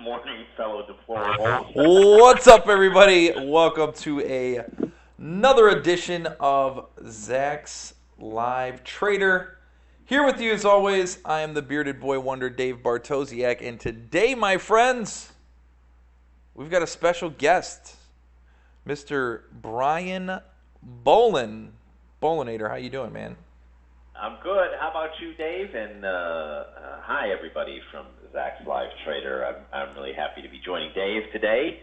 morning, fellow deplorables. What's up, everybody? Welcome to another edition of Zach's Live Trader. Here with you, as always, I am the bearded boy wonder, Dave Bartosiak, and today, my friends, we've got a special guest, Mr. Brian Bolin. Bolinator, how you doing, man? I'm good. How about you, Dave? And hi, everybody from Zach's Live Trader. I'm really happy to be joining Dave today.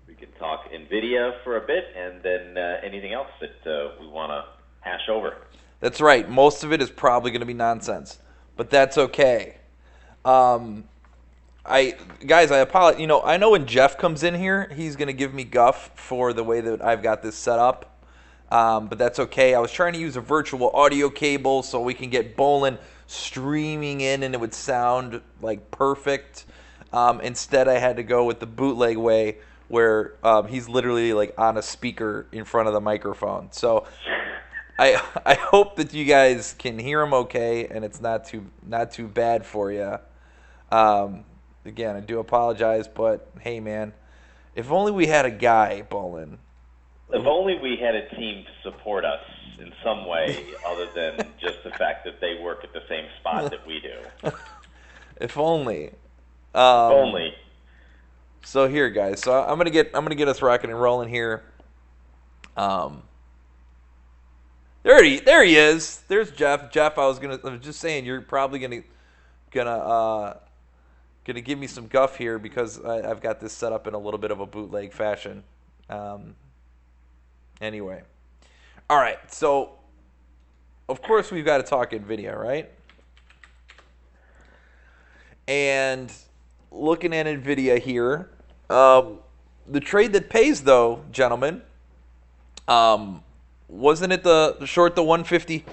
We can talk NVIDIA for a bit, and then anything else that we want to hash over. That's right. Most of it is probably going to be nonsense, but that's okay. I apologize. I know when Jeff comes in here, he's going to give me guff for the way that I've got this set up. But that's okay. I was trying to use a virtual audio cable so we can get Bolin streaming in and it would sound like perfect. Instead, I had to go with the bootleg way where he's literally like on a speaker in front of the microphone. So I hope that you guys can hear him okay and it's not too bad for you. Again, I do apologize, but hey, man, if only we had a guy, Bolin. If only we had a team to support us in some way other than just the fact that they work at the same spot that we do. If only. If only. So here, guys. So I'm gonna get us rocking and rolling here. There he is. There's Jeff. Jeff, I was just saying you're probably gonna give me some guff here because I've got this set up in a little bit of a bootleg fashion. Anyway. All right. So, of course, we've got to talk NVIDIA, right? And looking at NVIDIA here, the trade that pays, though, gentlemen, wasn't it the 150,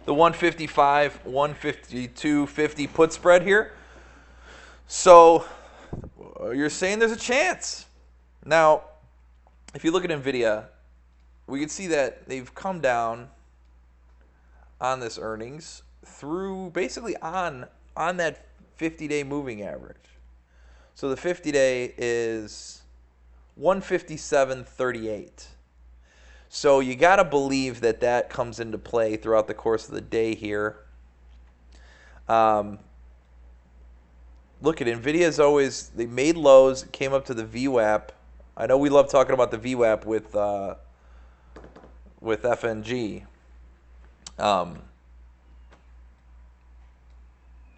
the 155, 152, 50 put spread here? So, you're saying there's a chance. Now, if you look at NVIDIA, we can see that they've come down on this earnings through basically on that 50-day moving average. So the 50-day is 157.38. So you got to believe that comes into play throughout the course of the day here. Look at NVIDIA's always, they made lows, came up to the VWAP. I know we love talking about the VWAP with FNG.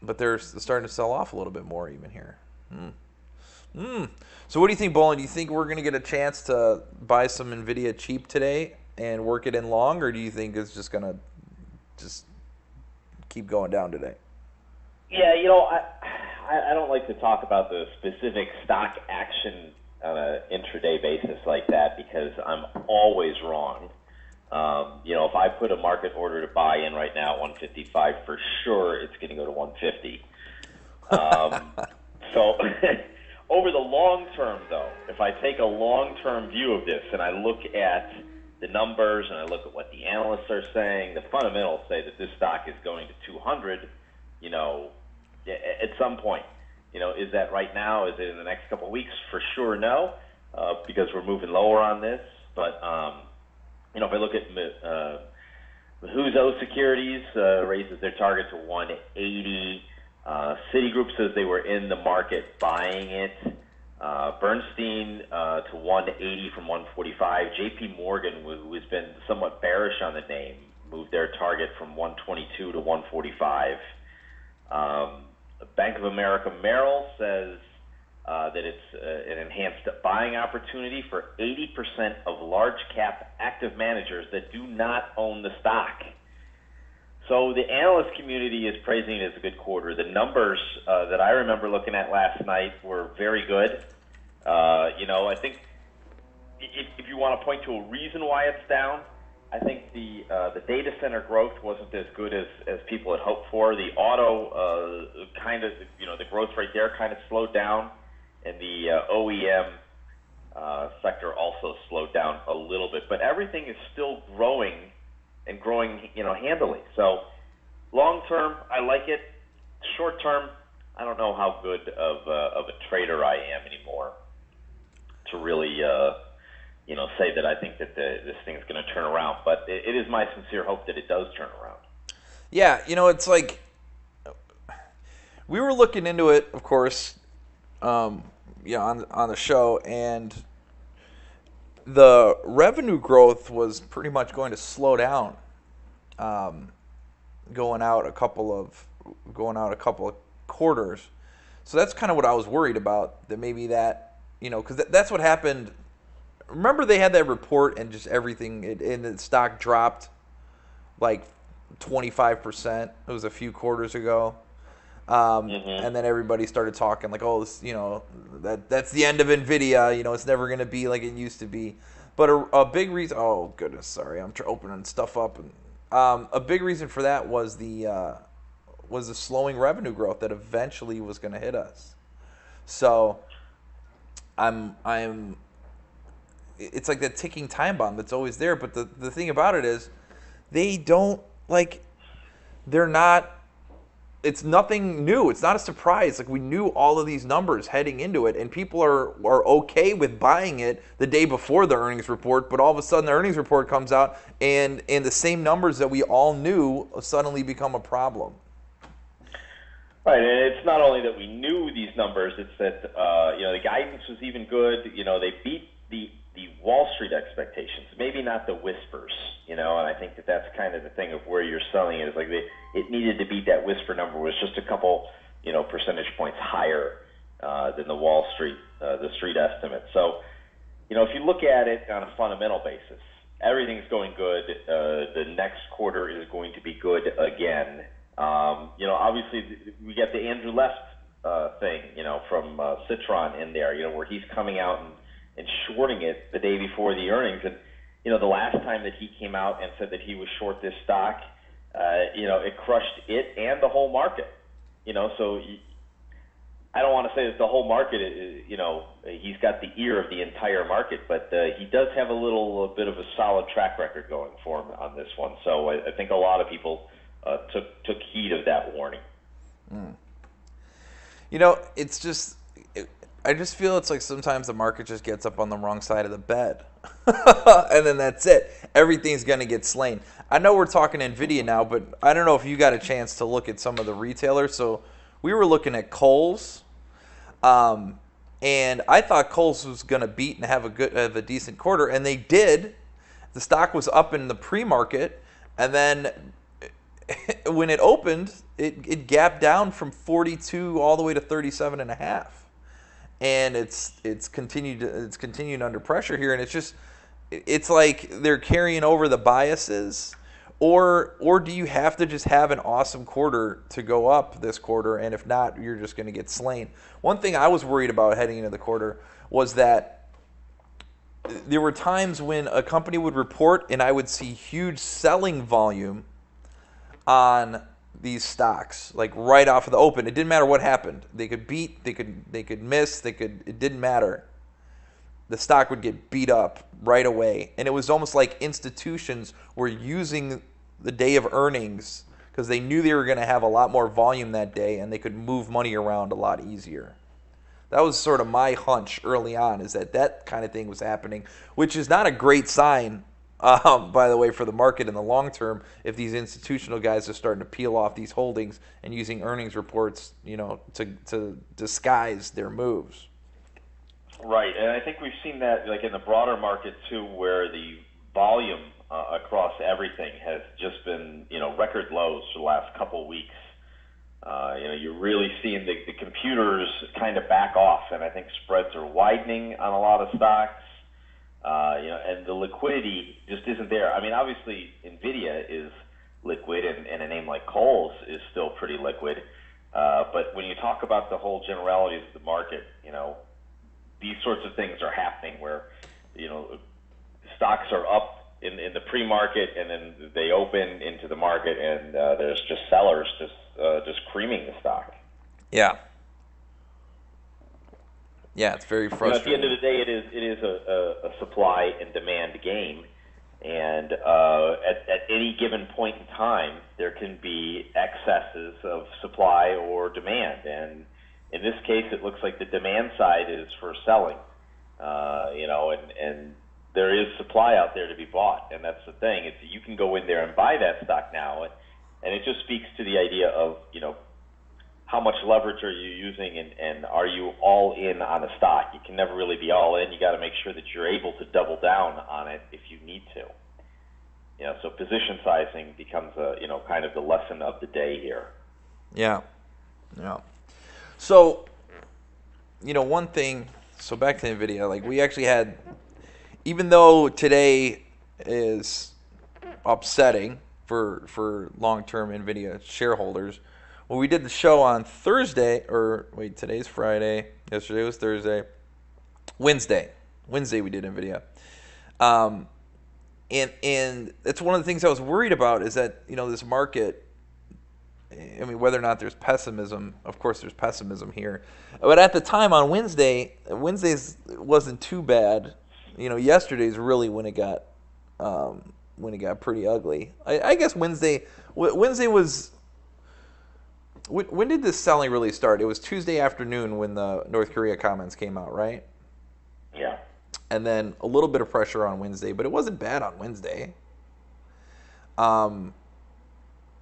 But they're starting to sell off a little bit more even here. So what do you think, Bolin? Do you think we're going to get a chance to buy some NVIDIA cheap today and work it in long, or do you think it's just going to just keep going down today? Yeah, I don't like to talk about the specific stock action on an intraday basis like that because I'm always wrong. If I put a market order to buy in right now at 155, for sure it's going to go to 150. So over the long term, though, if I take a long-term view of this and I look at the numbers and I look at what the analysts are saying, the fundamentals say that this stock is going to 200, at some point. Is that right now? Is it in the next couple of weeks? For sure, no, because we're moving lower on this. But if I look at Mizuho Securities, raises their target to 180. Citigroup says they were in the market buying it. Bernstein to 180 from 145. JP Morgan, who has been somewhat bearish on the name, moved their target from 122 to 145. Bank of America Merrill says that it's an enhanced buying opportunity for 80% of large cap active managers that do not own the stock. So the analyst community is praising it as a good quarter. The numbers that I remember looking at last night were very good. I think if you want to point to a reason why it's down, I think the data center growth wasn't as good as people had hoped for. The auto the growth rate there kind of slowed down, and the OEM sector also slowed down a little bit. But everything is still growing and growing, handily. So long term, I like it. Short term, I don't know how good of a trader I am anymore to really say that I think that this thing's going to turn around. But it is my sincere hope that it does turn around. Yeah, it's like we were looking into it, of course, on the show, and the revenue growth was pretty much going to slow down, going out a couple of quarters. So that's kind of what I was worried about. That maybe because that's what happened. Remember they had that report and just everything, and the stock dropped like 25%. It was a few quarters ago. And then everybody started talking like, oh, this, that's the end of NVDIA. It's never going to be like it used to be. But a big reason, oh goodness, sorry, I'm opening stuff up. And a big reason for that was the slowing revenue growth that eventually was going to hit us. So it's like that ticking time bomb that's always there. But the thing about it is, they're not. It's nothing new. It's not a surprise. Like we knew all of these numbers heading into it, and people are okay with buying it the day before the earnings report. But all of a sudden, the earnings report comes out, and the same numbers that we all knew suddenly become a problem. Right, and it's not only that we knew these numbers; it's that the guidance was even good. They beat the Wall Street expectations, maybe not the whispers. And I think that's kind of the thing of where you're selling it is like it needed to beat that whisper number was just a couple percentage points higher than the Street estimate. So if you look at it on a fundamental basis, everything's going good. The next quarter is going to be good again. Obviously we got the Andrew Left thing, from Citron in there, where he's coming out and shorting it the day before the earnings. And, the last time that he came out and said that he was short this stock, it crushed it and the whole market. So I don't want to say that the whole market, he's got the ear of the entire market, but he does have a bit of a solid track record going for him on this one. So I think a lot of people took heed of that warning. It's just, I just feel it's like sometimes the market just gets up on the wrong side of the bed. And then that's it. Everything's going to get slain. I know we're talking NVIDIA now, but I don't know if you got a chance to look at some of the retailers. So we were looking at Kohl's, and I thought Kohl's was going to beat and have a decent quarter, and they did. The stock was up in the pre-market, and then when it opened, it gapped down from 42 all the way to 37.5. And it's continued under pressure here, and it's like they're carrying over the biases, or do you have to just have an awesome quarter to go up this quarter, and if not, you're just going to get slain. One thing I was worried about heading into the quarter was that there were times when a company would report and I would see huge selling volume on these stocks, like right off of the open. It didn't matter what happened. They could beat, they could miss, it didn't matter. The stock would get beat up right away. And it was almost like institutions were using the day of earnings because they knew they were going to have a lot more volume that day and they could move money around a lot easier. That was sort of my hunch early on, is that kind of thing was happening, which is not a great sign, by the way, for the market in the long term, if these institutional guys are starting to peel off these holdings and using earnings reports, to disguise their moves. Right, and I think we've seen that like in the broader market too, where the volume across everything has just been, record lows for the last couple of weeks. You're really seeing the computers kind of back off, and I think spreads are widening on a lot of stocks. And the liquidity just isn't there. I mean, obviously, NVIDIA is liquid, and a name like Kohl's is still pretty liquid. But when you talk about the whole generalities of the market, these sorts of things are happening where, stocks are up in the pre-market, and then they open into the market, and there's just sellers just creaming the stock. Yeah. Yeah, it's very frustrating. At the end of the day, it is a supply and demand game, And at any given point in time, there can be excesses of supply or demand. And in this case, it looks like the demand side is for selling, and there is supply out there to be bought. And that's the thing. It's you can go in there and buy that stock now, and it just speaks to the idea of, how much leverage are you using, and are you all in on a stock? You can never really be all in. You got to make sure that you're able to double down on it if you need to. So position sizing becomes kind of the lesson of the day here. Yeah. So, one thing. So back to NVIDIA, like we actually had, even though today is upsetting for long-term NVIDIA shareholders. Well, we did the show on Thursday, today's Friday. Yesterday was Thursday. Wednesday we did NVIDIA. And it's one of the things I was worried about is that, this market, whether or not there's pessimism, of course there's pessimism here. But at the time on Wednesday's wasn't too bad. Yesterday's really when it got pretty ugly. I guess Wednesday was. When did this selling really start? It was Tuesday afternoon when the North Korea comments came out, right? Yeah. And then a little bit of pressure on Wednesday, but it wasn't bad on Wednesday. And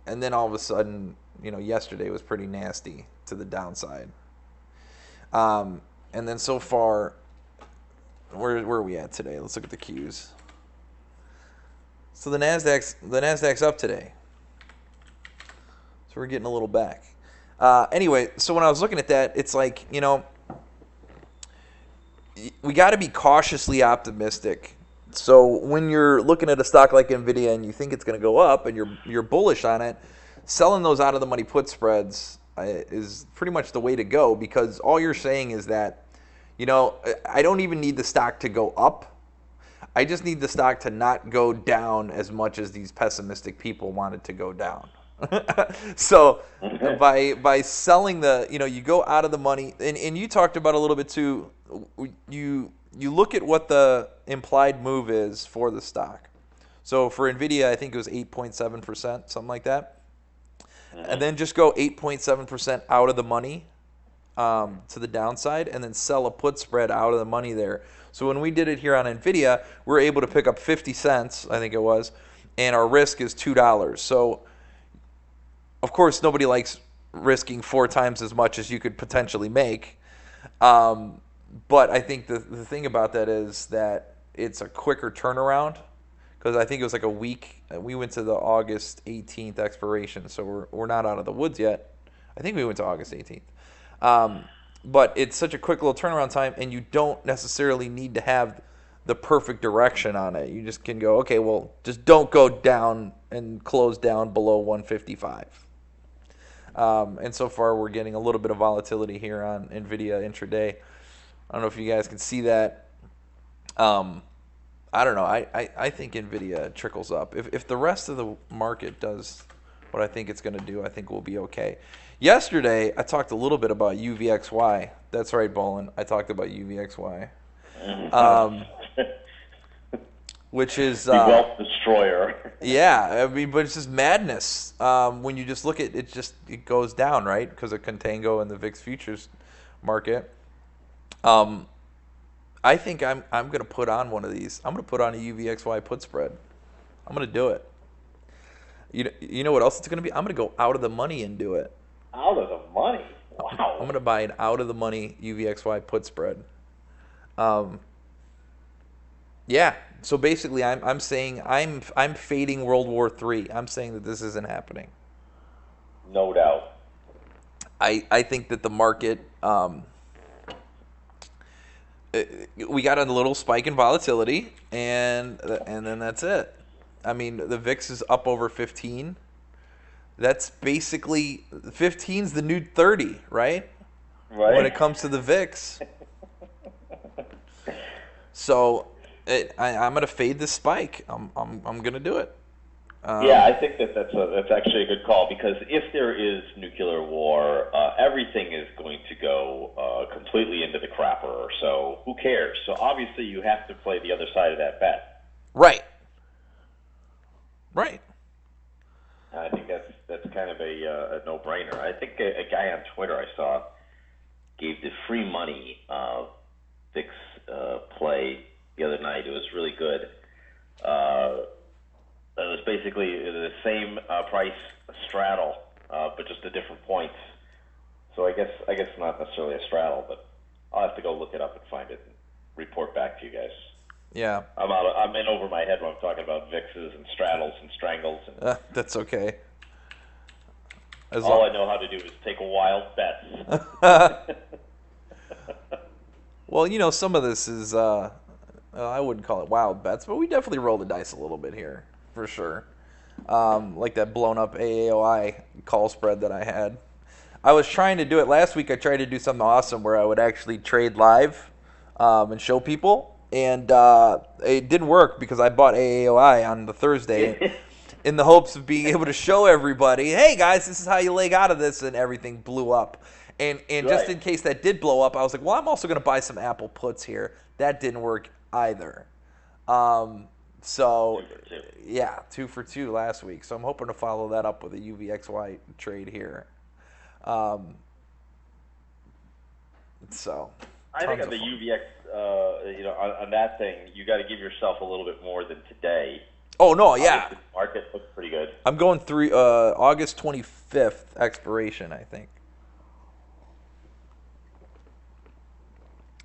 then all of a sudden, yesterday was pretty nasty to the downside. And then so far, where are we at today? Let's look at the Qs. So the Nasdaq's up today. So we're getting a little back. Anyway, so when I was looking at that, it's like, we got to be cautiously optimistic. So when you're looking at a stock like NVIDIA and you think it's going to go up and you're bullish on it, selling those out of the money put spreads is pretty much the way to go, because all you're saying is that, I don't even need the stock to go up. I just need the stock to not go down as much as these pessimistic people want it to go down. So by selling you go out of the money, and you talked about a little bit too, you look at what the implied move is for the stock. So for NVIDIA, I think it was 8.7%, something like that. And then just go 8.7% out of the money to the downside, and then sell a put spread out of the money there. So when we did it here on NVIDIA, we were able to pick up 50 cents, I think it was, and our risk is $2. So of course, nobody likes risking 4 times as much as you could potentially make. But I think the thing about that is that it's a quicker turnaround, because I think it was like a week. We went to the August 18th expiration, so we're not out of the woods yet. I think we went to August 18th. But it's such a quick little turnaround time, and you don't necessarily need to have the perfect direction on it. You just can go, okay, well, just don't go down and close down below 155. And so far, we're getting a little bit of volatility here on NVIDIA intraday. I don't know if you guys can see that. I don't know. I think NVIDIA trickles up. If the rest of the market does what I think it's going to do, I think we'll be okay. Yesterday, I talked a little bit about UVXY. That's right, Bolin. I talked about UVXY. Which is the wealth destroyer. Yeah, but it's just madness. When you just look at it, it goes down, right? Because of contango and the VIX futures market. I think I'm going to put on one of these. I'm going to put on a UVXY put spread. I'm going to do it. You know what else it's going to be? I'm going to go out of the money and do it. Out of the money? Wow. I'm going to buy an out of the money UVXY put spread. Yeah. So basically, I'm saying I'm fading World War III. I'm saying that this isn't happening. No doubt. I think that the market, we got a little spike in volatility, and then that's it. I mean, the VIX is up over 15. That's basically 15's the new 30, right? Right. When it comes to the VIX. So I'm going to fade this spike. I'm going to do it. Yeah, I think that's actually a good call, because if there is nuclear war, everything is going to go completely into the crapper. So who cares? So obviously you have to play the other side of that bet. Right. no-brainer. I think a guy on Twitter I saw gave the free money VIX play the other night. It was really good. It was basically the same price straddle, but just at different points. So I guess not necessarily a straddle, but I'll have to go look it up and find it and report back to you guys. Yeah. I'm in over my head when I'm talking about VIXs and straddles and strangles. And that's okay. all I know how to do is take wild bets. Well, some of this is, I wouldn't call it wild bets, but we definitely rolled the dice a little bit here, for sure. Like that blown up AAOI call spread that I had. I was trying to do it last week. I tried to do something awesome where I would actually trade live and show people. And it didn't work because I bought AAOI on the Thursday in the hopes of being able to show everybody, hey, guys, this is how you leg out of this, and everything blew up. And just in case that did blow up, I was like, well, I'm also going to buy some Apple puts here. That didn't work either. So, 2 for 2. yeah, 2 for 2 last week. So I'm hoping to follow that up with a UVXY trade here. So I think on the UVX, on that thing, you got to give yourself a little bit more than today. Oh no, yeah. The market looks pretty good. I'm going August 25th expiration, I think.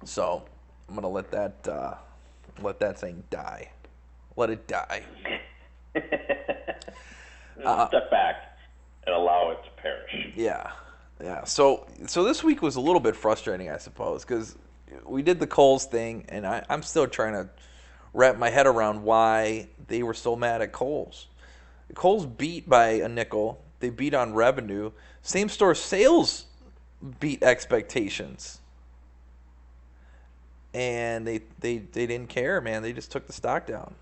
So I'm gonna let that thing die. Let it die. Step back and allow it to perish. Yeah. So this week was a little bit frustrating, I suppose, because we did the Kohl's thing, and I'm still trying to wrap my head around why they were so mad at Kohl's. Kohl's beat by a nickel. They beat on revenue. Same store sales beat expectations. And they didn't care, man. They just took the stock down.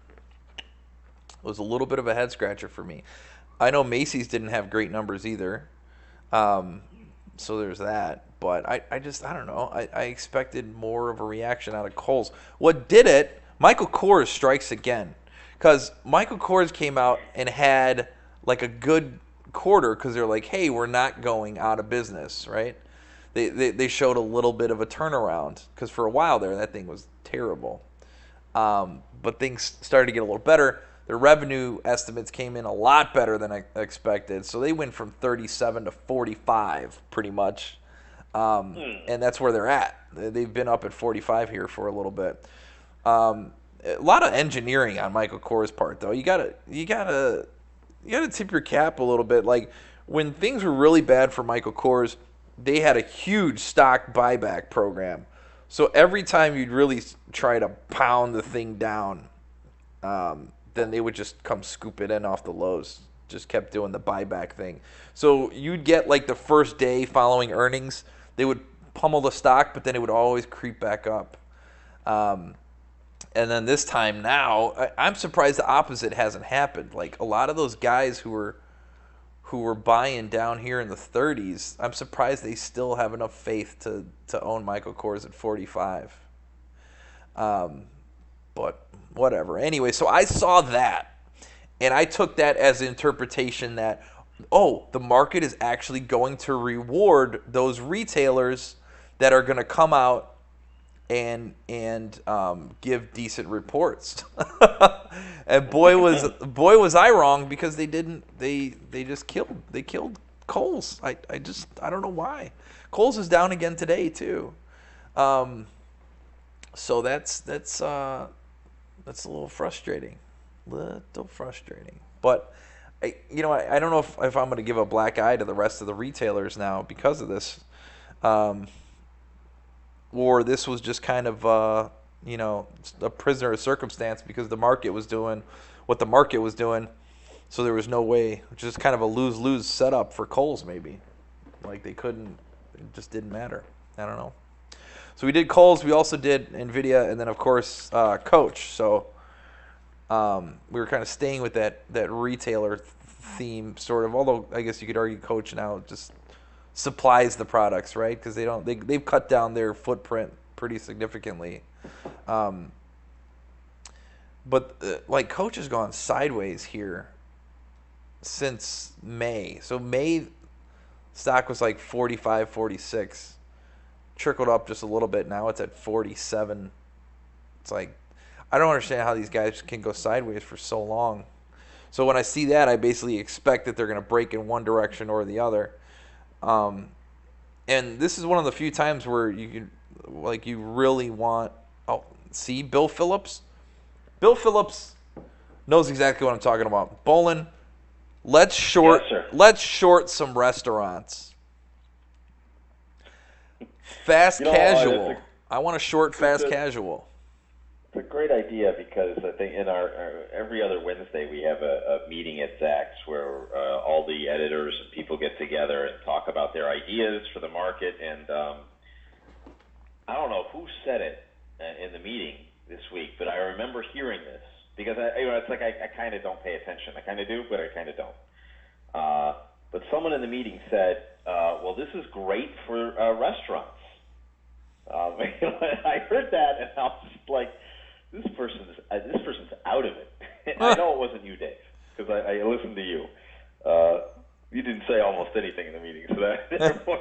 It was a little bit of a head scratcher for me. I know Macy's didn't have great numbers either. So there's that. But I don't know. I expected more of a reaction out of Kohl's. What did it, Michael Kors strikes again. Because Michael Kors came out and had like a good quarter because they're like, hey, we're not going out of business, right? They showed a little bit of a turnaround because for a while there, that thing was terrible. But things started to get a little better. Their revenue estimates came in a lot better than I expected. So they went from 37 to 45 pretty much. And that's where they're at. They've been up at 45 here for a little bit. A lot of engineering on Michael Kors' part, though. You gotta tip your cap a little bit. Like when things were really bad for Michael Kors, they had a huge stock buyback program. So every time you'd really try to pound the thing down, then they would just come scoop it in off the lows. Just kept doing the buyback thing. So you'd get like the first day following earnings, they would pummel the stock, but then it would always creep back up. And then this time now, I'm surprised the opposite hasn't happened. Like a lot of those guys who were buying down here in the 30s, I'm surprised they still have enough faith to own Michael Kors at 45. But whatever. Anyway, so I saw that, and I took that as an interpretation that, oh, the market is actually going to reward those retailers that are going to come out and give decent reports. And boy was I wrong, because they killed Kohl's. I don't know why. Kohl's is down again today too. So that's a little frustrating. But I don't know if I'm going to give a black eye to the rest of the retailers now because of this. Or this was just kind of a prisoner of circumstance because the market was doing what the market was doing, so there was no way. Just kind of a lose-lose setup for Kohl's, maybe. Like they couldn't, it just didn't matter. I don't know. So we did Kohl's, we also did NVIDIA, and then of course Coach. So we were kind of staying with that retailer theme, sort of. Although I guess you could argue Coach now just supplies the products, right? Because they've cut down their footprint pretty significantly. But like Coach has gone sideways here since May. So May Stock was like 45, 46. Trickled up just a little bit. Now it's at 47. It's like, I don't understand how these guys can go sideways for so long. So when I see that, I basically expect that they're going to break in one direction or the other. And this is one of the few times where you really want. Oh, see, Bill Phillips. Bill Phillips knows exactly what I'm talking about. Bolin, let's short. Yes, sir. Let's short some restaurants. Fast casual. I want to short fast casual. It's a great idea because I think in our every other Wednesday we have a meeting at Zach's where all the editors and people get together and talk about their ideas for the market. And I don't know who said it in the meeting this week, but I remember hearing this because it's like I kind of don't pay attention. I kind of do, but I kind of don't. But someone in the meeting said, "Well, this is great for restaurants." I heard that and I was just like, this person's out of it. I know it wasn't you, Dave, because I listened to you. You didn't say almost anything in the meeting, so therefore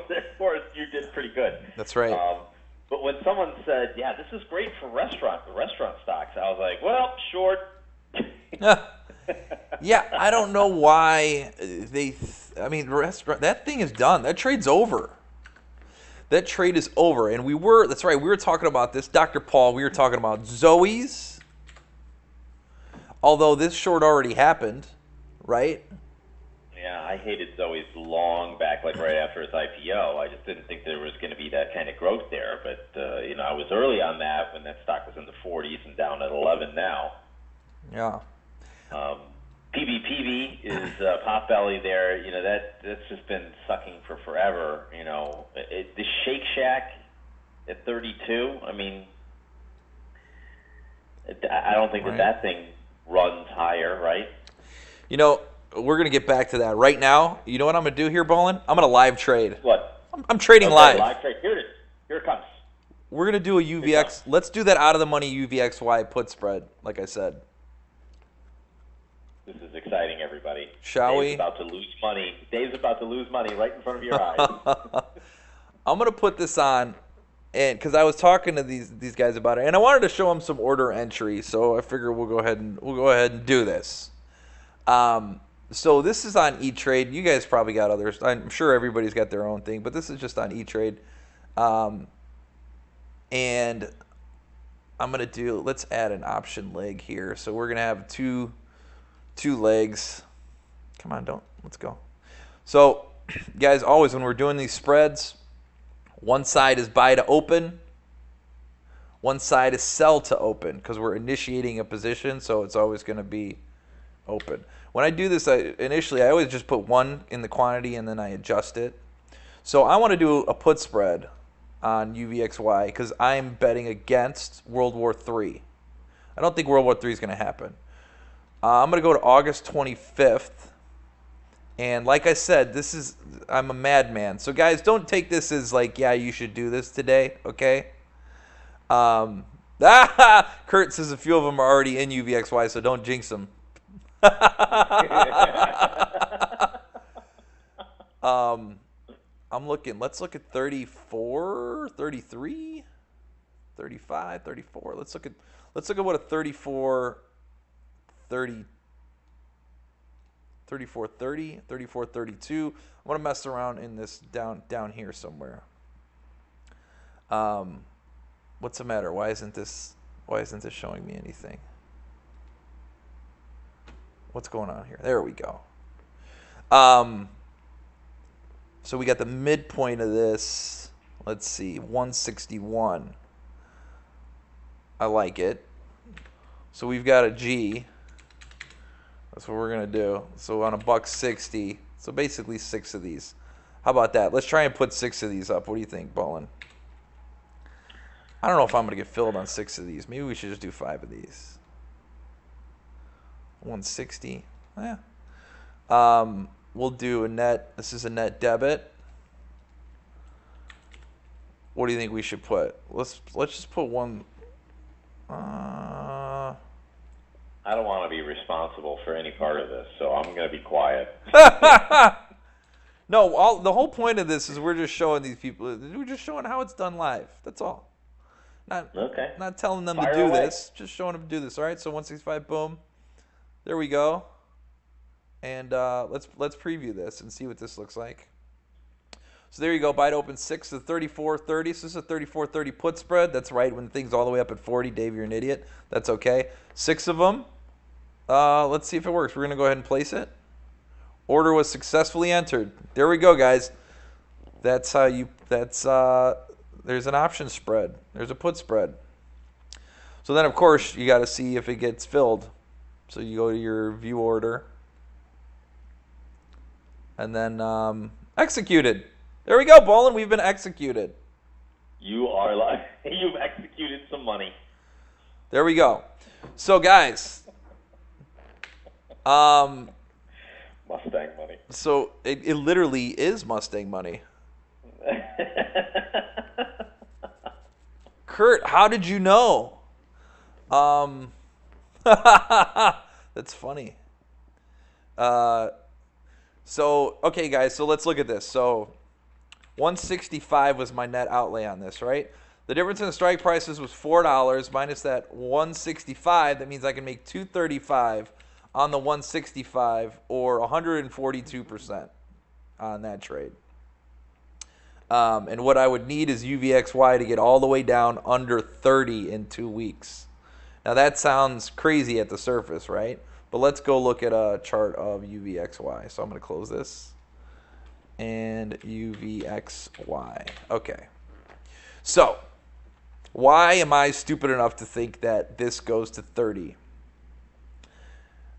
you did pretty good. That's right. But when someone said, "Yeah, this is great for restaurant stocks," I was like, "Well, short." Yeah, I don't know why restaurant. That thing is done. That trade's over. That trade is over, and that's right, we were talking about this, Dr. Paul, we were talking about Zoe's, although this short already happened, right? Yeah, I hated Zoe's long back, like right after its IPO. I just didn't think there was going to be that kind of growth there, but, I was early on that when that stock was in the 40s and down at 11 now. Yeah. PBPB is Potbelly there. That's just been sucking for forever. The Shake Shack at 32. I mean, I don't think that thing runs higher, right? We're gonna get back to that right now. You know what I'm gonna do here, Bolin? I'm gonna live trade. What? I'm trading live. Live trade. Here it is. Here it comes. We're gonna do a UVX. Let's do that out of the money UVXY put spread, like I said. This is exciting, everybody. Shall we? Dave's about to lose money. Dave's about to lose money right in front of your eyes. I'm gonna put this on, and because I was talking to these guys about it, and I wanted to show them some order entry, so I figure we'll go ahead and do this. So this is on E-Trade. You guys probably got others. I'm sure everybody's got their own thing, but this is just on E-Trade. And I'm gonna let's add an option leg here. So we're gonna have two legs. Come on, let's go. So, guys, always when we're doing these spreads, one side is buy to open, one side is sell to open, because we're initiating a position, so it's always going to be open. When I do this, initially I always just put one in the quantity and then I adjust it. So I want to do a put spread on UVXY because I'm betting against World War III. I don't think World War III is going to happen. I'm going to go to August 25th. And like I said, I'm a madman. So guys, don't take this as like, yeah, you should do this today, okay? Kurt says a few of them are already in UVXY, so don't jinx them. I'm looking. Let's look at 34, 33, 35, 34. Let's look at what a 34, 30, 34, 30, 34, 32. I'm going to mess around in this down here somewhere. What's the matter? Why isn't this showing me anything? What's going on here? There we go. So we got the midpoint of this. Let's see, 161. I like it. So we've got a G. That's what we're gonna do. So on a $1.60. So basically 6 of these. How about that? Let's try and put 6 of these up. What do you think, Bolin? I don't know if I'm gonna get filled on 6 of these. Maybe we should just do 5 of these. 160. Yeah. We'll do a net. This is a net debit. What do you think we should put? Let's just put one. I don't want to be responsible for any part of this, so I'm going to be quiet. No, the whole point of this is we're just showing these people. We're just showing how it's done live. That's all. Not Okay. not telling them to Fire do away. this. Just showing them to do this. All right. So 165. Boom. There we go. And let's preview this and see what this looks like. So there you go. Buy to open 6 to 34.30. So this is a 34.30 put spread. That's right. When things all the way up at 40, Dave, you're an idiot. That's okay. 6 of them. Let's see if it works. We're gonna go ahead and place it. Order was successfully entered. There we go, guys. That's how you. There's an option spread. There's a put spread. So then, of course, you got to see if it gets filled. So you go to your view order, and then executed. There we go, Bolin. We've been executed. You've executed some money. There we go. So, guys, Mustang money. so it literally is Mustang money. Kurt, how did you know? That's funny. So, okay, guys, so let's look at this. So, 165 was my net outlay on this, right? The difference in the strike prices was $4 minus that 165. That means I can make 235 on the 165 or 142% on that trade. And what I would need is UVXY to get all the way down under 30 in 2 weeks. Now that sounds crazy at the surface, right? But let's go look at a chart of UVXY. So I'm going to close this. And UVXY. Okay. So, why am I stupid enough to think that this goes to 30?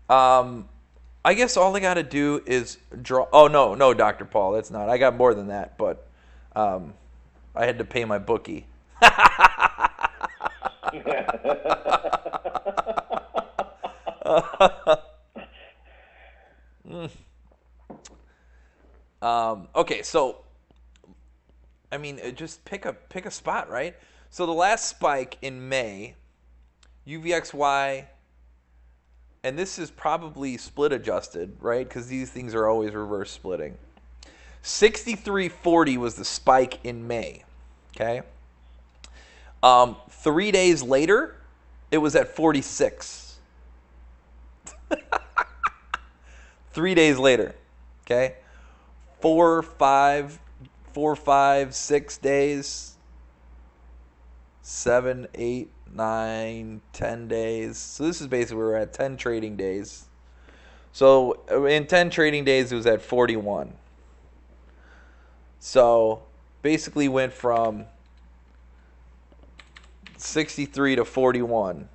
I guess all I got to do is draw. Oh, no, Dr. Paul. That's not. I got more than that, but I had to pay my bookie. Okay, so I mean, just pick a spot, right? So the last spike in May, UVXY, and this is probably split adjusted, right? Because these things are always reverse splitting. 63.40 was the spike in May. Okay. 3 days later, it was at 46. 3 days later. Okay. 4, 5, 6 days, 7, 8, 9, 10 days. So this is basically where we're at 10 trading days. So in 10 trading days, it was at 41. So basically went from 63 to 41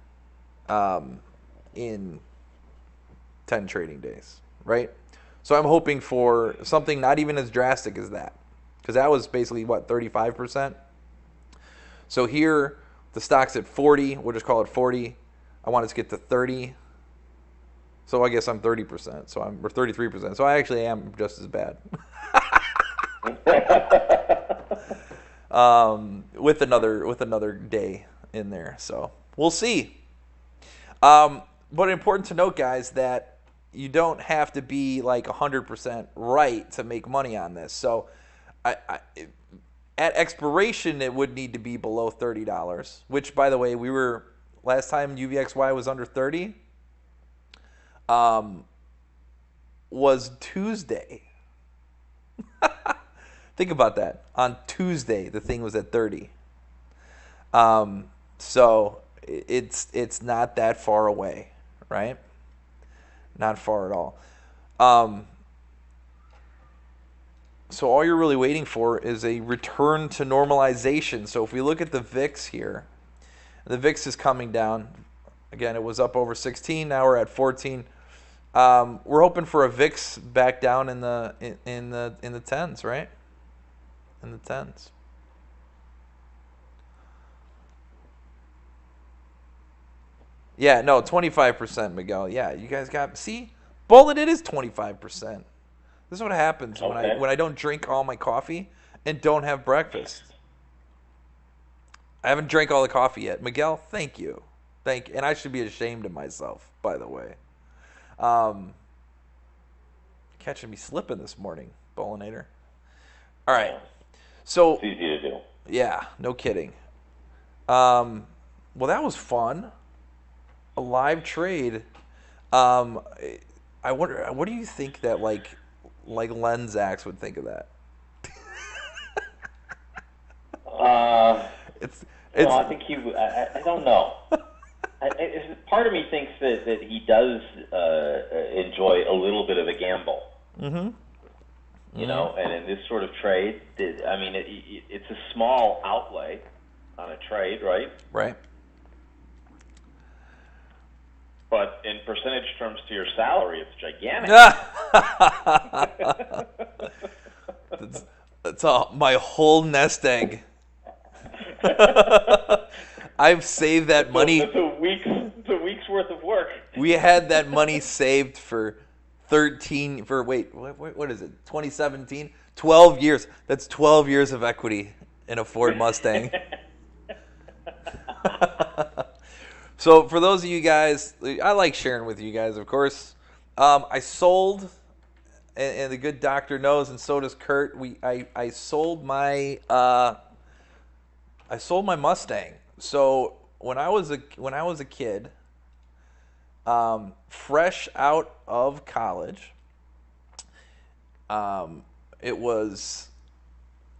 in 10 trading days, right? So I'm hoping for something not even as drastic as that, because that was basically, 35%? So here, the stock's at 40. We'll just call it 40. I want it to get to 30. So I guess I'm 30%. Or 33%. So I actually am just as bad. With another day in there. So we'll see. But important to note, guys, that you don't have to be like 100% right to make money on this. So at expiration, it would need to be below $30, which, by the way, last time UVXY was under 30 was Tuesday. Think about that. On Tuesday, the thing was at 30. So it's not that far away, right? Not far at all. So all you're really waiting for is a return to normalization. So if we look at the VIX here, the VIX is coming down. Again, it was up over 16. Now we're at 14. We're hoping for a VIX back down in the 10s, right? In the 10s. Yeah, no, 25%, Miguel. Yeah, you guys see? Bullet, it is 25%. This is what happens when I don't drink all my coffee and don't have breakfast. I haven't drank all the coffee yet. Miguel, thank you. And I should be ashamed of myself, by the way. Catching me slipping this morning. pollinator. All right. Yeah. So It's easy to do. yeah, no kidding. Well, that was fun. A live trade. Um, I wonder, what do you think that Lenzax would think of that? Uh, It's no, it's I think I don't know. Part of me thinks that he does enjoy a little bit of a gamble. You know, and in this sort of trade, I mean, it's a small outlay on a trade, right? right. But in percentage terms to your salary, it's gigantic. That's all, my whole nest egg. I've saved that money. It's a week's worth of work. We had that money saved for what is it? 2017? 12 years. That's 12 years of equity in a Ford Mustang. So for those of you guys, I like sharing with you guys, of course. I sold, and the good doctor knows, and so does Kurt. I sold my Mustang. So when I was a kid, fresh out of college, it was.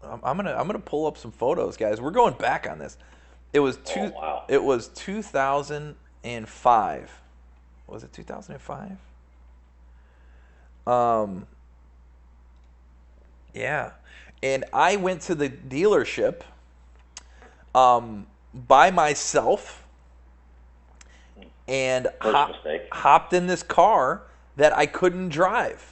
I'm gonna pull up some photos, guys. We're going back on this. It was wow. It was 2005. Was it 2005? Yeah. And I went to the dealership by myself and hopped in this car that I couldn't drive.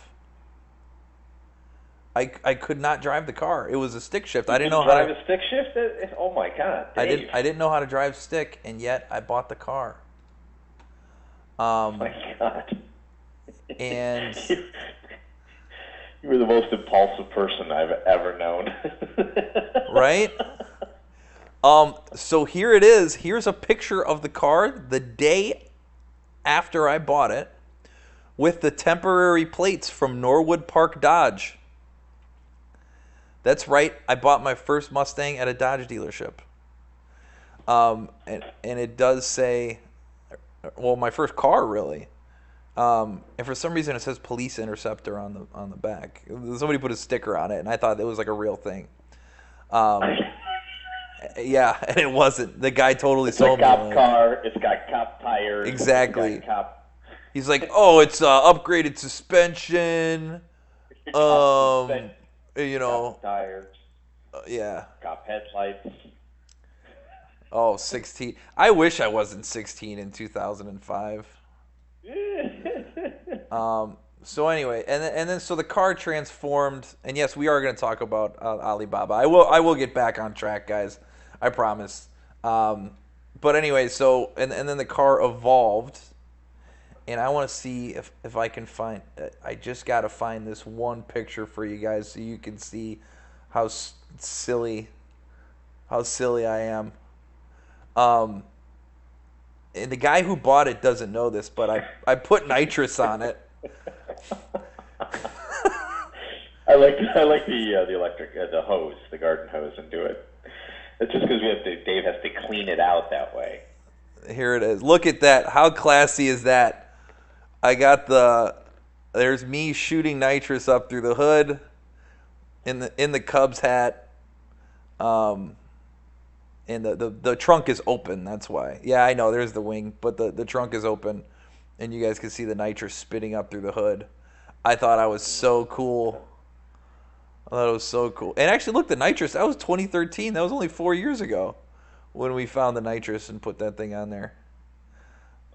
I could not drive the car. It was a stick shift. I didn't know how to drive a stick shift. Oh my God, Dave. I didn't know how to drive stick, and yet I bought the car. Oh my God. And you were the most impulsive person I've ever known. right? So here it is. Here's a picture of the car the day after I bought it with the temporary plates from Norwood Park Dodge. That's right. I bought my first Mustang at a Dodge dealership. And it does say, well, my first car really. And for some reason it says Police Interceptor on the back. Somebody put a sticker on it, and I thought it was like a real thing. Yeah, and it wasn't. The guy totally sold me. It's a cop car. It's got cop tires. Exactly. He's like, oh, it's upgraded suspension. You know, cop tires. Yeah. Cop headlights. Oh, 16. I wish I wasn't 16 in 2005. So anyway, and then so the car transformed, and yes, we are going to talk about Alibaba. I will get back on track, guys. I promise. But anyway, so and then the car evolved, and I want to see if I can find. I just got to find this one picture for you guys so you can see how silly I am. And the guy who bought it doesn't know this, but I put nitrous on it. I like the electric the hose, the garden hose, and do it. It's just because Dave has to clean it out that way. Here it is. Look at that. How classy is that? I got there's me shooting nitrous up through the hood in the Cubs hat. And the trunk is open. That's why. Yeah, I know. There's the wing, but the trunk is open, and you guys can see the nitrous spitting up through the hood. I thought I was so cool. And actually, look, the nitrous, that was 2013. That was only 4 years ago when we found the nitrous and put that thing on there.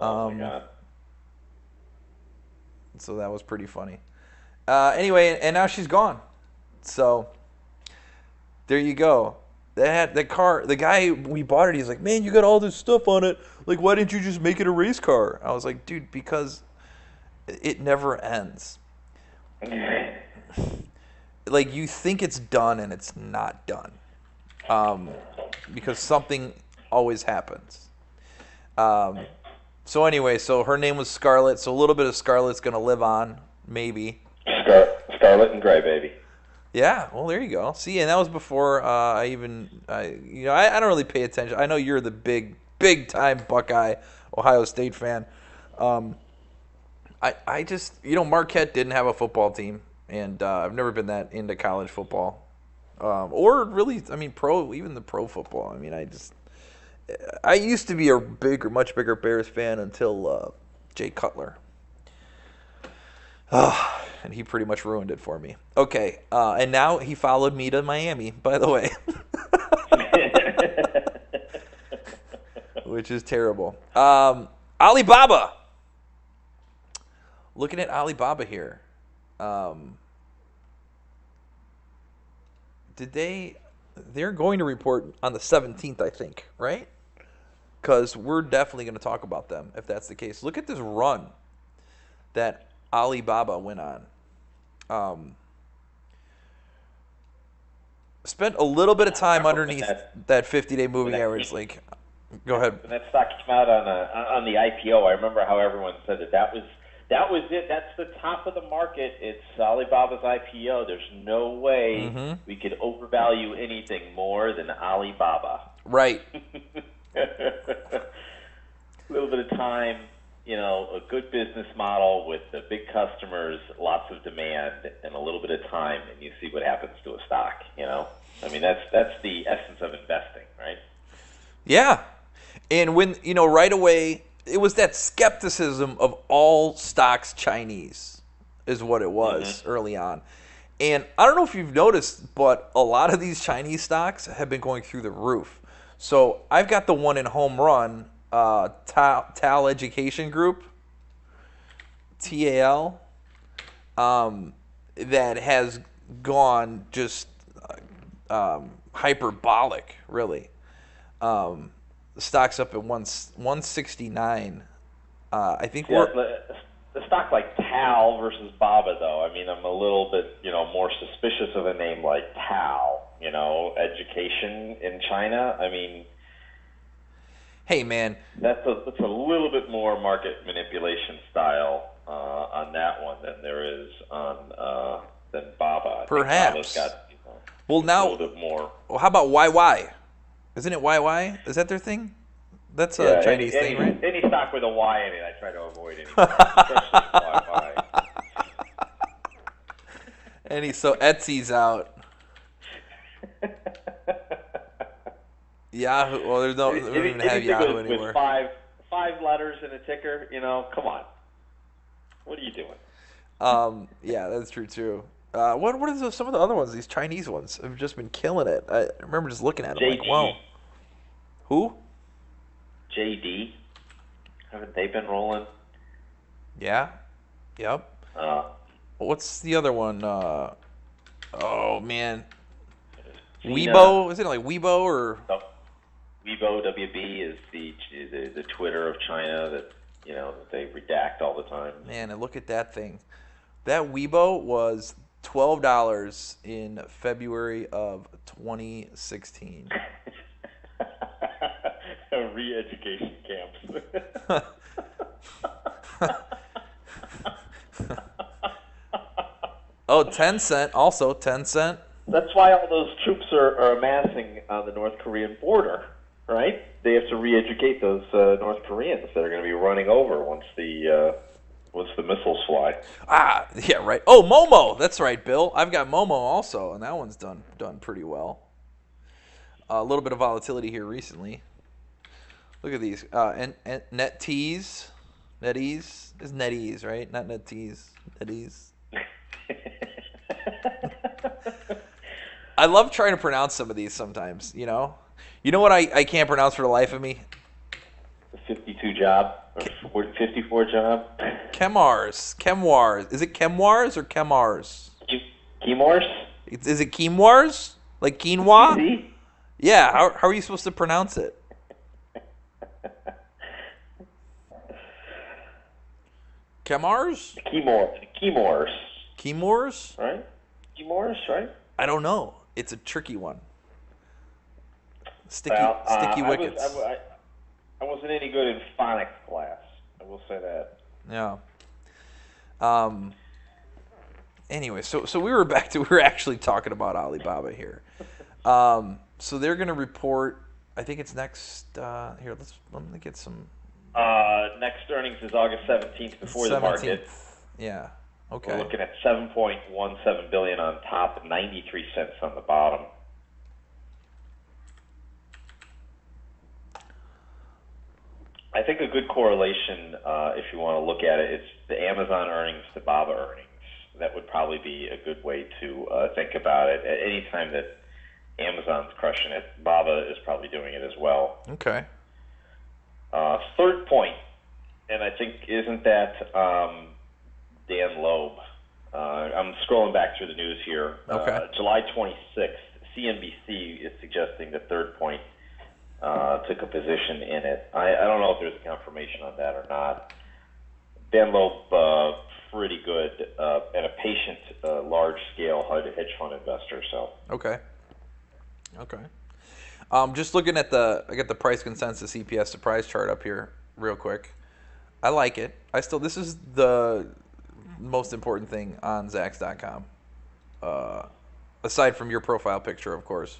Oh, my God. So that was pretty funny. Anyway, and now she's gone. So there you go. The car, the guy, we bought it, he's like, man, you got all this stuff on it. Like, why didn't you just make it a race car? I was like, dude, because it never ends. Like, you think it's done and it's not done. Because something always happens. So anyway, so her name was Scarlett. So a little bit of Scarlett's going to live on, maybe. Scarlet and Gray, baby. Yeah, well, there you go. See, and that was before I don't really pay attention. I know you're the big time Buckeye, Ohio State fan. Um, I just, Marquette didn't have a football team, and I've never been that into college football, or really, I mean, even the pro football. I mean, I used to be a much bigger Bears fan until Jay Cutler. And he pretty much ruined it for me. Okay, and now he followed me to Miami, by the way. Which is terrible. Alibaba. Looking at Alibaba here. They're going to report on the 17th, I think, right? Because we're definitely going to talk about them if that's the case. Look at this run that Alibaba went on. Spent a little bit of time underneath that 50-day moving average. Go ahead. When that stock came out on the IPO, I remember how everyone said that was it. That's the top of the market. It's Alibaba's IPO. There's no way we could overvalue anything more than Alibaba. Right. A little bit of time, a good business model with the big customers, lots of demand, and a little bit of time, and you see what happens to a stock. I mean, that's the essence of investing, right? Yeah. And when, right away, it was that skepticism of all stocks Chinese is what it was early on. And I don't know if you've noticed, but a lot of these Chinese stocks have been going through the roof. So I've got the one in home run, TAL Education Group, TAL, that has gone just hyperbolic, really. The stock's up at 169. I think the stock like TAL versus BABA, though. I mean, I'm a little bit, more suspicious of a name like TAL. Education in China. I mean, hey man, that's a little bit more market manipulation style on that one than there is on than BABA. Perhaps. BABA's got well, now, a little bit more. Well, how about YY? Isn't it YY? Is that their thing? That's a Chinese thing, right? Any stock with a Y in it, I try to avoid especially YY. So Etsy's out. Yahoo. Well, we don't even have Yahoo anymore. With five letters in a ticker, come on. What are you doing? Yeah, that's true too. What are some of the other ones? These Chinese ones have just been killing it. I remember just looking at them like, wow. Who? JD. Haven't they been rolling? Yeah. Yep. What's the other one? Oh man. Weibo? Is it like Weibo or? No. Weibo WB is the Twitter of China that that they redact all the time. Man, and look at that thing. That Weibo was $12 in February of 2016. Re-education camps. Oh, 10 cent. Also 10 cent. That's why all those troops are amassing on the North Korean border, right? They have to re-educate those North Koreans that are going to be running over once the missiles fly. Ah, yeah, right. Oh, Momo. That's right, Bill. I've got Momo also, and that one's done pretty well. A little bit of volatility here recently. Look at these. NetEase. NetEase is NetEase, right? Not NetEase. NetEase. I love trying to pronounce some of these sometimes, You know what I can't pronounce for the life of me? The 52 job? Or 54 job? Chemwars. Is it Chemwars or Chemars? Chemors? Is it Chemwars? Like quinoa? See? Yeah, how are you supposed to pronounce it? Chemars? Chemors. Chemors? Right? Chemors, right? I don't know. It's a tricky one. Sticky wickets. I wasn't any good in phonics class. I will say that. Yeah. anyway, so we were actually talking about Alibaba here. So they're going to report. I think it's next. Here, let me get some. Next earnings is August 17th before 17th. The market. Yeah. Okay. We're looking at $7.17 billion on top, 93 cents on the bottom. I think a good correlation, if you want to look at it, is the Amazon earnings to Baba earnings. That would probably be a good way to think about it. At any time that Amazon's crushing it, Baba is probably doing it as well. Okay. Third point, and I think isn't that Dan Loeb? I'm scrolling back through the news here. Okay. July 26th, CNBC is suggesting that Third Point took a position in it. I don't know if there's confirmation on that or not. Dan Loeb, pretty good, and a patient, large-scale hedge fund investor. So. Okay. Just looking at I got the price consensus EPS surprise chart up here real quick. I like it. This is the most important thing on Zacks.com. Aside from your profile picture, of course,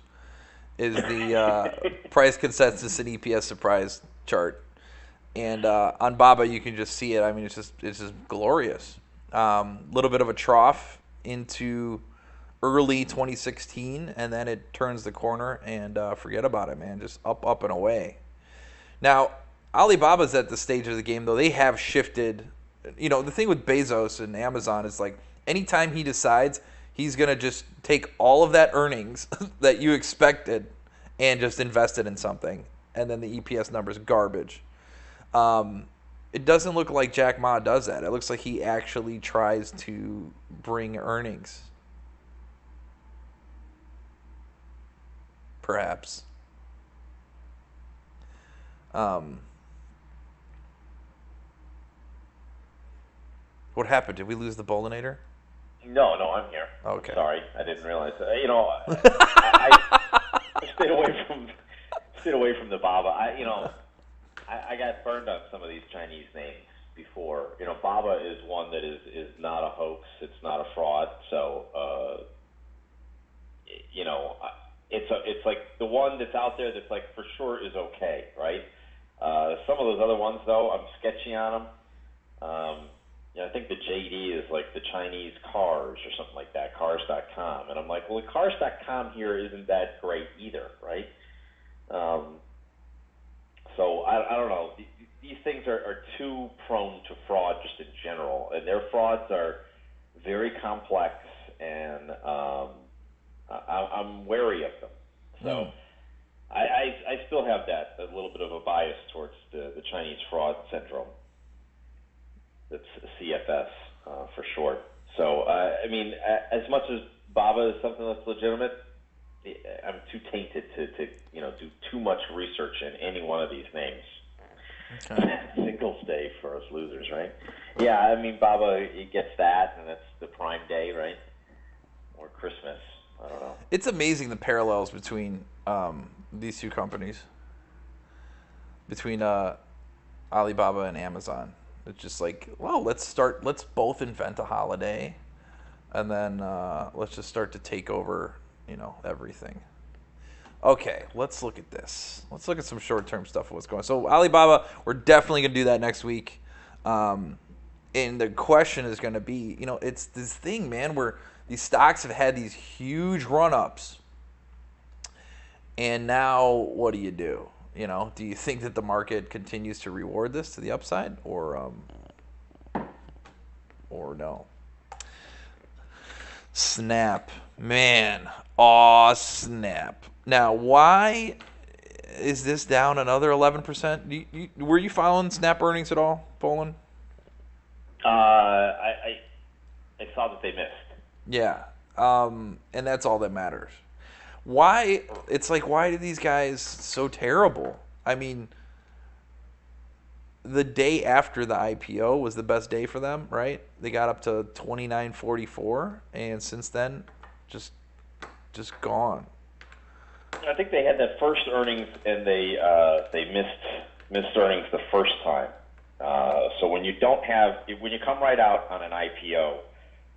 is the price consensus and EPS surprise chart. And on Baba, you can just see it. I mean, it's just glorious. Little bit of a trough into early 2016, and then it turns the corner, and forget about it, man. Just up and away. Now, Alibaba's at the stage of the game, though. They have shifted. You know, the thing with Bezos and Amazon is, like, anytime he decides, he's going to just take all of that earnings that you expected and just invest it in something. And then the EPS number's garbage. It doesn't look like Jack Ma does that. It looks like he actually tries to bring earnings. Perhaps. What happened? Did we lose the Bolinator? No, I'm here. Okay. I'm sorry, I didn't realize. I stayed away from the Baba. I got burned on some of these Chinese names before. Baba is one that is not a hoax. It's not a fraud. So, it's like the one that's out there that's like for sure is okay, right? Some of those other ones, though, I'm sketchy on them. I think the JD is like the Chinese cars or something like that, cars.com. And I'm like, well, the cars.com here isn't that great either, right? So I don't know. These things are too prone to fraud just in general. And their frauds are very complex, and I'm wary of them. So I still have a little bit of a bias towards the Chinese fraud syndrome. That's CFS for short. So, as much as Baba is something that's legitimate, I'm too tainted to do too much research in any one of these names. Okay. Singles Day for us losers, right? Yeah, Baba, he gets that, and that's the Prime Day, right? Or Christmas. I don't know. It's amazing the parallels between these two companies, between Alibaba and Amazon. It's just like, well, let's both invent a holiday, and then let's just start to take over, everything. Okay, let's look at this. Let's look at some short-term stuff of what's going on. So Alibaba, we're definitely going to do that next week. And the question is going to be, it's this thing, man, where these stocks have had these huge run-ups. And now what do you do? Do you think that the market continues to reward this to the upside, or no? Snap, man, Snap. Now, why is this down another 11%? Were you following Snap earnings at all, Poland? I saw that they missed. Yeah, and that's all that matters. Why do these guys so terrible? The day after the IPO was the best day for them, right? They got up to 29.44, and since then, just gone. I think they had that first earnings, and they missed earnings the first time. So when you come right out on an IPO,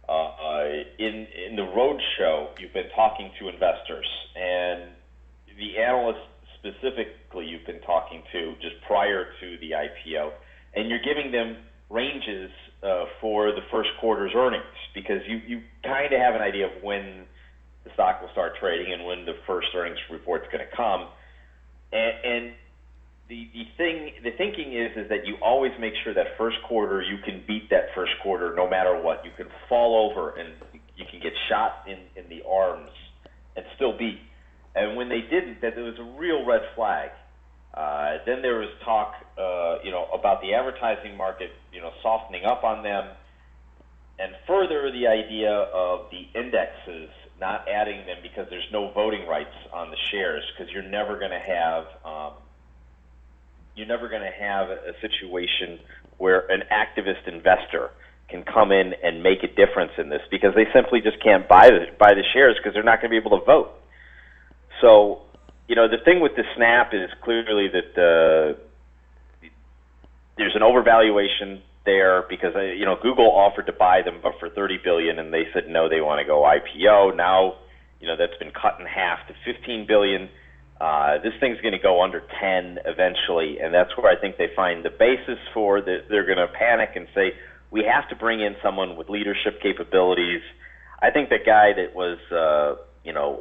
In the road show, you've been talking to investors, and the analysts specifically you've been talking to just prior to the IPO, and you're giving them ranges for the first quarter's earnings, because you kind of have an idea of when the stock will start trading and when the first earnings report's going to come. And the thinking is that you always make sure that first quarter you can beat that first quarter no matter what. You can fall over and you can get shot in the arms and still beat. And when they didn't, that there was a real red flag. Then there was talk, about the advertising market, softening up on them, and further the idea of the indexes not adding them because there's no voting rights on the shares, because you're never going to have a situation where an activist investor can come in and make a difference in this, because they simply just can't buy the shares because they're not going to be able to vote. So, the thing with the Snap is clearly that there's an overvaluation there, because Google offered to buy them, but for $30 billion, and they said no, they want to go IPO. Now, that's been cut in half to $15 billion. This thing's going to go under 10 eventually, and that's where I think they find the basis for they're going to panic and say, we have to bring in someone with leadership capabilities. I think the guy that was,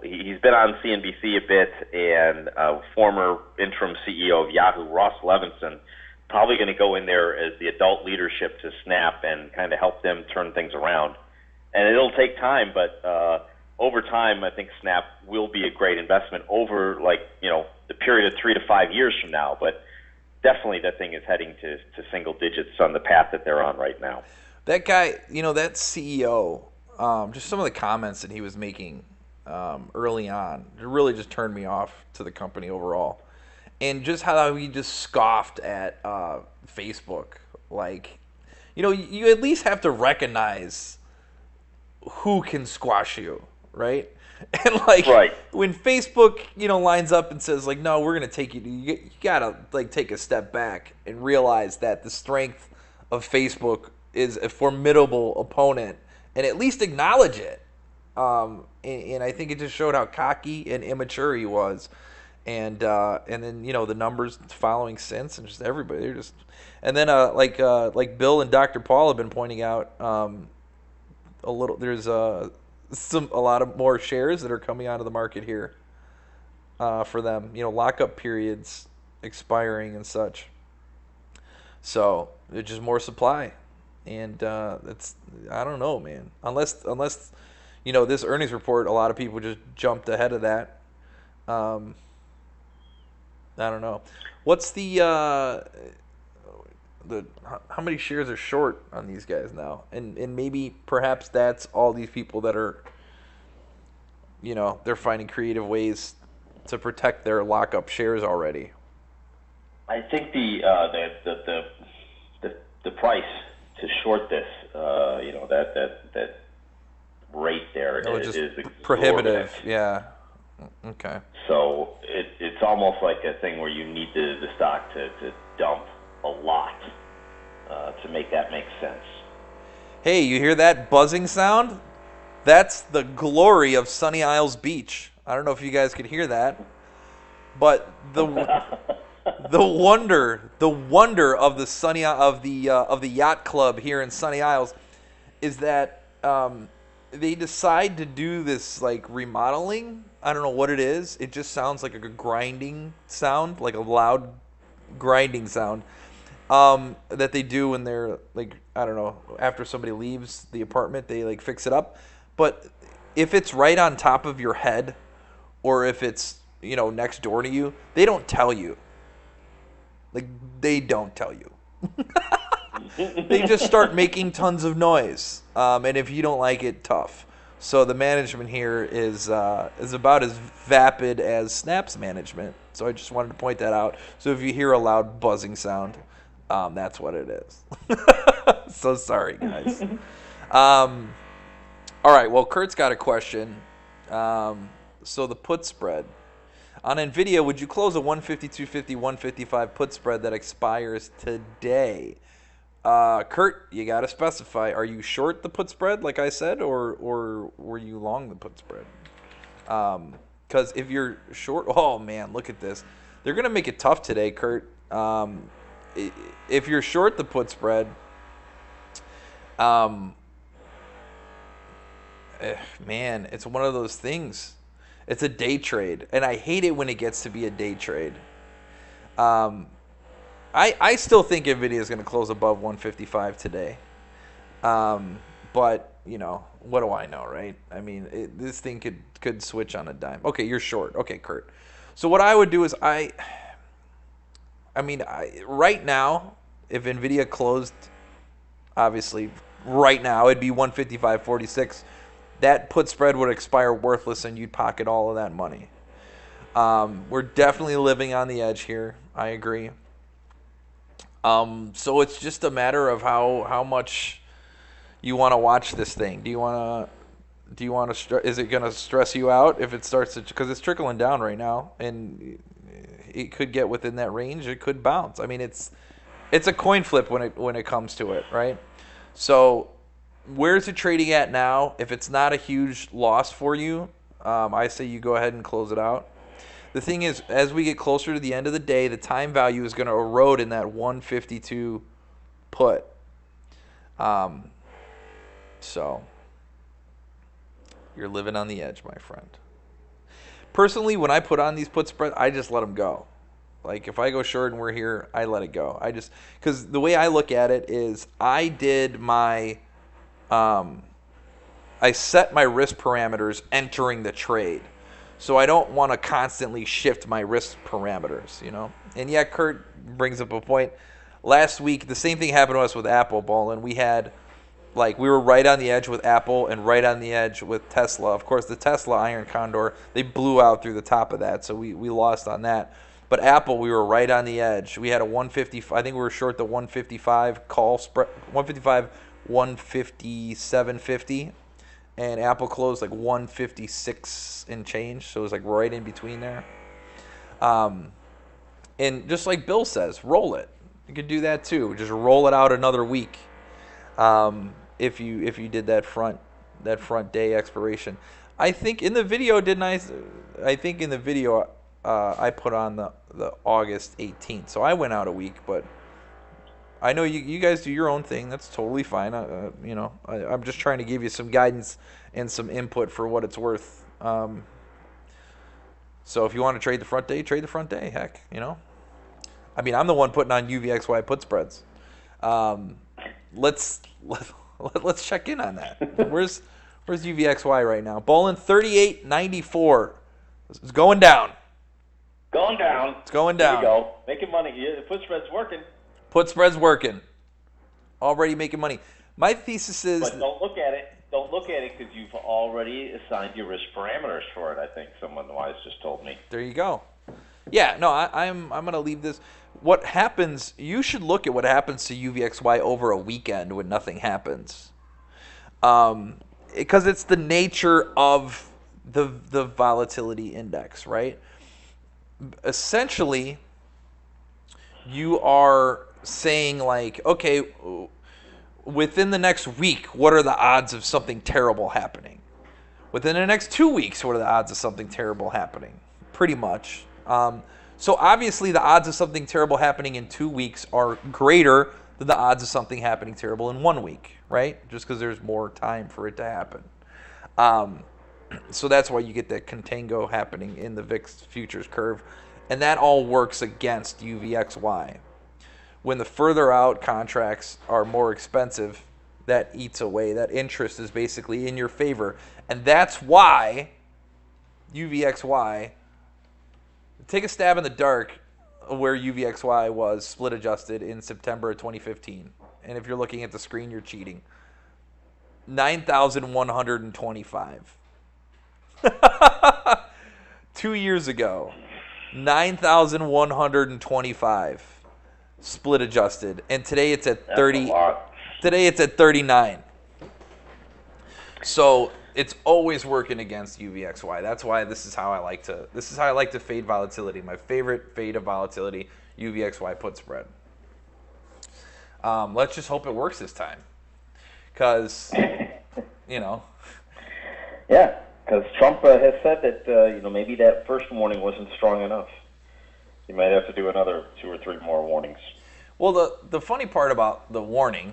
he's been on CNBC a bit, and former interim CEO of Yahoo, Ross Levinson, probably going to go in there as the adult leadership to Snap and kind of help them turn things around. And it'll take time, but over time, I think Snap will be a great investment over, the period of 3 to 5 years from now. But definitely that thing is heading to single digits on the path that they're on right now. That guy, that CEO, just some of the comments that he was making early on, it really just turned me off to the company overall. And just how he just scoffed at Facebook. You at least have to recognize who can squash you, right? And right. When Facebook, lines up and says no, we're gonna take you gotta take a step back and realize that the strength of Facebook is a formidable opponent, and at least acknowledge it. And I think it just showed how cocky and immature he was. And then the numbers following since, and just everybody, they're just, and then like Bill and Dr. Paul have been pointing out, there's a lot of more shares that are coming out of the market here for them, lockup periods expiring and such. So there's just more supply, and it's, I don't know, man, unless this earnings report, a lot of people just jumped ahead of that. I don't know. What's the how many shares are short on these guys now? And maybe perhaps that's all these people that are, they're finding creative ways to protect their lockup shares already. I think the price to short this, that rate there is prohibitive. Yeah. Okay. So it's almost like a thing where you need the stock to dump a lot to make that make sense. Hey, you hear that buzzing sound? That's the glory of Sunny Isles Beach. I don't know if you guys could hear that, but the wonder of the yacht club here in Sunny Isles is that they decide to do this remodeling. I don't know what it is. It just sounds like a grinding sound, like a loud grinding sound that they do when they're I don't know, after somebody leaves the apartment, they fix it up. But if it's right on top of your head, or if it's next door to you, they don't tell you. They don't tell you. They just start making tons of noise, and if you don't like it, tough. So the management here is about as vapid as Snap's management. So I just wanted to point that out. So if you hear a loud buzzing sound, that's what it is. So sorry, guys. All right. Well, Kurt's got a question. So the put spread on NVIDIA, would you close a 150, 250, 155 put spread that expires today? Kurt, you got to specify. Are you short the put spread, like I said, or were you long the put spread? Because if you're short, oh man, look at this. They're gonna make it tough today, Kurt. If you're short the put spread, man, it's one of those things. It's a day trade, and I hate it when it gets to be a day trade. I still think NVIDIA is going to close above 155 today. But, you know, what do I know, right? I mean, this thing could switch on a dime. Okay, you're short. Okay, Kurt. So what I would do is right now, if NVIDIA closed, obviously, right now, it'd be 155.46. That put spread would expire worthless, and you'd pocket all of that money. We're definitely living on the edge here. I agree. So it's just a matter of how much you want to watch this thing. Do you want to? Is it going to stress you out if it starts to? Because it's trickling down right now, and it could get within that range. It could bounce. I mean, it's a coin flip when it comes to it, right? So where's it trading at now? If it's not a huge loss for you, I say you go ahead and close it out. The thing is, as we get closer to the end of the day, the time value is going to erode in that 152 put. So you're living on the edge, my friend. Personally, when I put on these put spread, I just let them go. Like if I go short and we're here, I let it go. Because the way I look at it is I did my, I set my risk parameters entering the trade. So I don't want to constantly shift my risk parameters, you know. And yeah, Kurt brings up a point. Last week, the same thing happened to us with Apple, Bolin. We were right on the edge with Apple and right on the edge with Tesla. Of course, the Tesla Iron Condor, they blew out through the top of that, so we lost on that. But Apple, we were right on the edge. We had a 150. I think we were short the 155 call spread, 155, 157.50. And Apple closed like 156 and change, so it was like right in between there. And just like Bill says, roll it. You could do that too. Just roll it out another week. If you did that front day expiration. I think in the video, I put on the August 18th, so I went out a week, but I know you guys do your own thing. That's totally fine. I'm just trying to give you some guidance and some input for what it's worth. So if you want to trade the front day, trade the front day. Heck, you know. I mean, I'm the one putting on UVXY put spreads. Let's check in on that. Where's UVXY right now? Bolin 38.94. It's going down. Going down. It's going down. There you go. Making money. The put spread's working. Put spread's working. Already making money. My thesis is... But don't look at it. Don't look at it because you've already assigned your risk parameters for it, I think someone wise just told me. There you go. Yeah, no, I'm going to leave this. What happens... You should look at what happens to UVXY over a weekend when nothing happens. Because it's the nature of the volatility index, right? Essentially, you are saying like, okay, within the next week, what are the odds of something terrible happening? Within the next 2 weeks, what are the odds of something terrible happening? Pretty much. So obviously the odds of something terrible happening in 2 weeks are greater than the odds of something happening terrible in 1 week, right? Just because there's more time for it to happen. So that's why you get that contango happening in the VIX futures curve. And that all works against UVXY. When the further out contracts are more expensive, that eats away. That interest is basically in your favor. And that's why UVXY, take a stab in the dark where UVXY was split adjusted in September of 2015. And if you're looking at the screen, you're cheating. 9,125. 2 years ago, 9,125 split adjusted, and today it's at 30. Today it's at 39. So it's always working against UVXY. That's why this is how I like to fade volatility. My favorite fade of volatility, UVXY put spread. Let's just hope it works this time, because you know. Yeah, because Trump has said that maybe that first warning wasn't strong enough. You might have to do another 2 or 3 more warnings. Well, the funny part about the warning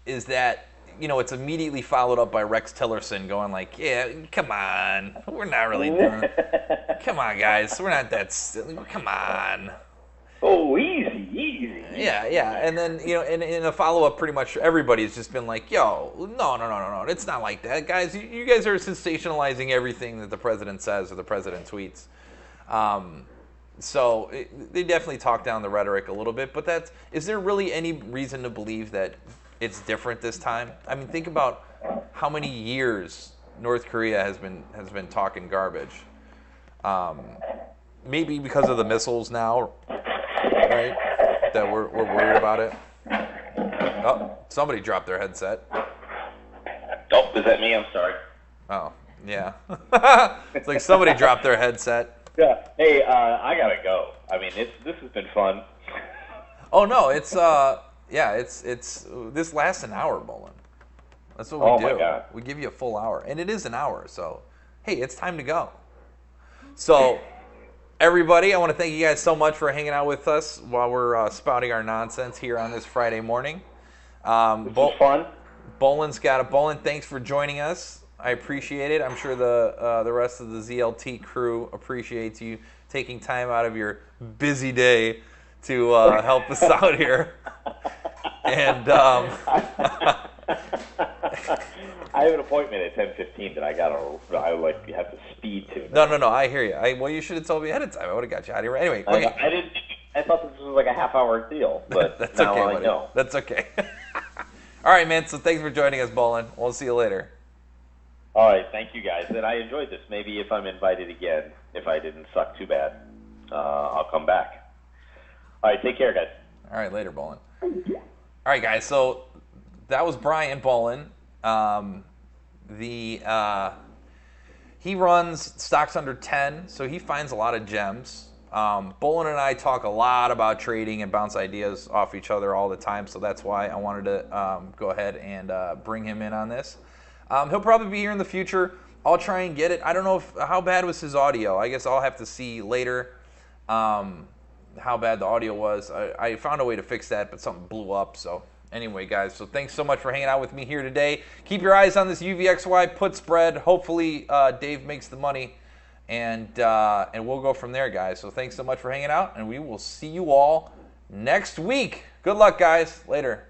is that it's immediately followed up by Rex Tillerson going like, "Yeah, come on, we're not really doing. Come on, guys, we're not that. Come on." Oh, easy. Yeah, and then in a follow up, pretty much everybody's just been like, "Yo, no, it's not like that, guys. You guys are sensationalizing everything that the president says or the president tweets." So they definitely talk down the rhetoric a little bit, but is there really any reason to believe that it's different this time? I mean, think about how many years North Korea has been talking garbage. Maybe because of the missiles now, right? That we're worried about it. Oh, somebody dropped their headset. Oh, is that me? I'm sorry. Oh, yeah. It's like somebody dropped their headset. Yeah. Hey, I gotta go. I mean, this has been fun. Oh no, it's this lasts an hour, Bolin. That's what we do. My God. We give you a full hour, and it is an hour. So, hey, it's time to go. So, everybody, I want to thank you guys so much for hanging out with us while we're spouting our nonsense here on this Friday morning. This was fun. Bolin's got it. Bolin, thanks for joining us. I appreciate it. I'm sure the rest of the ZLT crew appreciates you taking time out of your busy day to help us out here. And I have an appointment at 10:15 that I have to speed to. No. I hear you. Well, you should have told me ahead of time. I would have got you out of here. Anyway, okay. I didn't. I thought this was like a half-hour deal, but that's now okay, I buddy. know. That's okay. All right, man. So thanks for joining us, Bolin. We'll see you later. All right, thank you guys, and I enjoyed this. Maybe if I'm invited again, if I didn't suck too bad, I'll come back. All right, take care, guys. All right, later, Bolin. All right, guys. So that was Brian Bolin. He runs stocks under 10, so he finds a lot of gems. Bolin and I talk a lot about trading and bounce ideas off each other all the time, so that's why I wanted to go ahead and bring him in on this. He'll probably be here in the future. I'll try and get it. I don't know how bad was his audio. I guess I'll have to see later how bad the audio was. I found a way to fix that, but something blew up. So anyway, guys, so thanks so much for hanging out with me here today. Keep your eyes on this UVXY put spread. Hopefully Dave makes the money, and we'll go from there, guys. So thanks so much for hanging out, and we will see you all next week. Good luck, guys. Later.